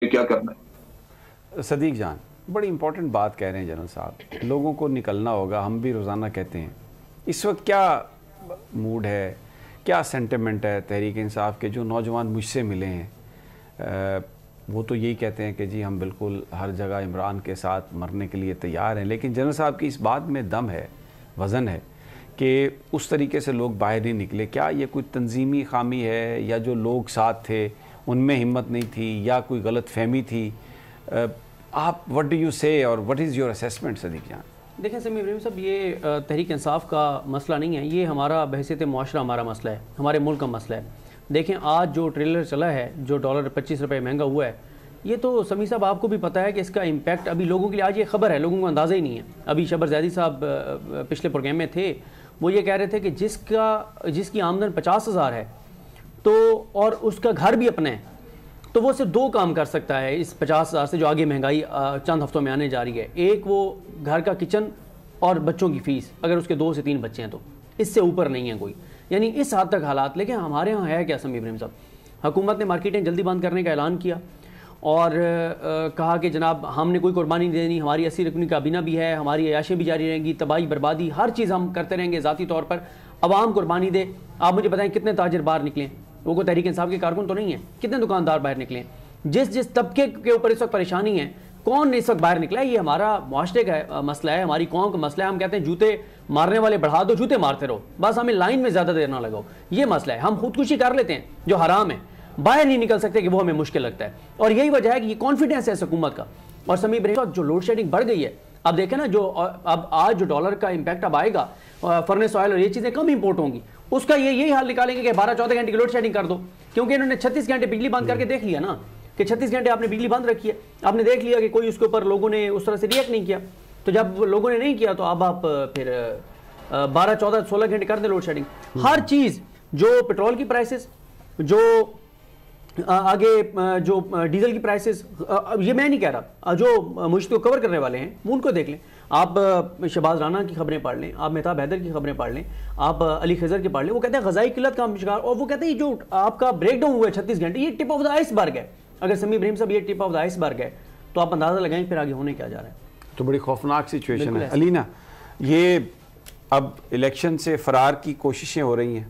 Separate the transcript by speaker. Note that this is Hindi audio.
Speaker 1: क्या करना है।
Speaker 2: सदीक जान, बड़ी इंपॉर्टेंट बात कह रहे हैं जनरल साहब। लोगों को निकलना होगा, हम भी रोज़ाना कहते हैं। इस वक्त क्या मूड है, क्या सेंटिमेंट है तहरीक इंसाफ के? जो नौजवान मुझसे मिले हैं वो तो यही कहते हैं कि जी हम बिल्कुल हर जगह इमरान के साथ मरने के लिए तैयार हैं। लेकिन जनरल साहब की इस बात में दम है, वज़न है कि उस तरीके से लोग बाहर नहीं निकले। क्या ये कोई तंजीमी खामी है, या जो लोग साथ थे उनमें हिम्मत नहीं थी, या कोई गलत फहमी थी? आप व्हाट डू यू से और what is your assessment Sadiq जान?
Speaker 3: देखें समीर इब्राहिम साहब, ये तहरीक इंसाफ का मसला नहीं है, ये हमारा बहसीत मुआशरा हमारा मसला है, हमारे मुल्क का मसला है। देखें आज जो ट्रेलर चला है, जो डॉलर 25 रुपये महंगा हुआ है, ये तो समीर साहब आपको भी पता है कि इसका इम्पैक्ट अभी लोगों के लिए, आज ये खबर है, लोगों को अंदाज़ा ही नहीं है। अभी शबर ज़ैदी साहब पिछले प्रोग्राम में थे, वो ये कह रहे थे कि जिसकी आमदन 50,000 है तो और उसका घर भी अपना है, तो वो सिर्फ 2 काम कर सकता है इस 50,000 से जो आगे महंगाई चंद हफ्तों में आने जा रही है। एक वो घर का किचन और बच्चों की फ़ीस, अगर उसके 2 से 3 बच्चे हैं तो इससे ऊपर नहीं है कोई, यानी इस हद तक हालात। लेकिन हमारे यहाँ है क्या समीर इब्राहिम साहब, हुकूमत ने मार्केटें जल्दी बंद करने का ऐलान किया और कहा कि जनाब हमने कोई कुर्बानी नहीं देनी, हमारी 80 रुकनी काबीना भी है, हमारी अयाशें भी जारी रहेंगी, तबाही बर्बादी हर चीज़ हम करते रहेंगे ज़ाती तौर पर, अवाम कुर्बानी दे। आप मुझे बताएं कितने ताजिर बाहर निकले, वो कोई तहरीक इंसाफ के कारकुन तो नहीं है, कितने दुकानदार बाहर निकले, जिस तबके के ऊपर इस वक्त परेशानी है, कौन इस वक्त बाहर निकला है? ये हमारा मुआशरे का मसला है, हमारी कौम का मसला है। हम कहते हैं जूते मारने वाले बढ़ा दो, जूते मारते रहो, बस हमें लाइन में ज़्यादा देर ना लगाओ, ये मसला है। हम खुदकुशी कर लेते हैं जो हराम है, बाहर नहीं निकल सकते कि वो हमें मुश्किल लगता है, और यही वजह है कि ये कॉन्फिडेंस है इस हुकूमत का। और समीर इब्राहिम, जो लोड शेडिंग बढ़ गई है, अब देखें ना, जो अब आज जो डॉलर का इम्पैक्ट अब आएगा, फर्नेस ऑयल और ये चीज़ें कम इंपोर्ट होंगी, उसका यही हाल निकालेंगे कि 12-14 घंटे की लोड शेडिंग कर दो, क्योंकि इन्होंने 36 घंटे बिजली बंद करके देख लिया ना कि 36 घंटे आपने बिजली बंद रखी है, आपने देख लिया कि कोई उसके ऊपर लोगों ने उस तरह से रिएक्ट नहीं किया। तो जब लोगों ने नहीं किया तो अब आप फिर 12-14-16 घंटे कर दें लोड शेडिंग। हर चीज़, जो पेट्रोल की प्राइसेस, जो आगे जो डीजल की प्राइसेस, ये मैं नहीं कह रहा, जो मुझे को कवर करने वाले हैं वो उनको देख लें। आप शहबाज राना की खबरें पढ़ लें, आप मेहताब हैदर की खबरें पढ़ लें, आप अली खजर की पढ़ लें। वो कहते हैं ग़ज़ाई किल्लत का शिकार, और वो कहते हैं जो आपका ब्रेक डाउन हुआ है 36 घंटे, ये टिप ऑफ द आइसबर्ग है। अगर समीर इब्राहिम साहब ये टिप ऑफ द आइसबर्ग है तो आप अंदाज़ा लगाएं फिर आगे होने क्या जा रहा है।
Speaker 2: तो बड़ी खौफनाक सिचुएशन है। अलीना, ये अब इलेक्शन से फरार की कोशिशें हो रही हैं,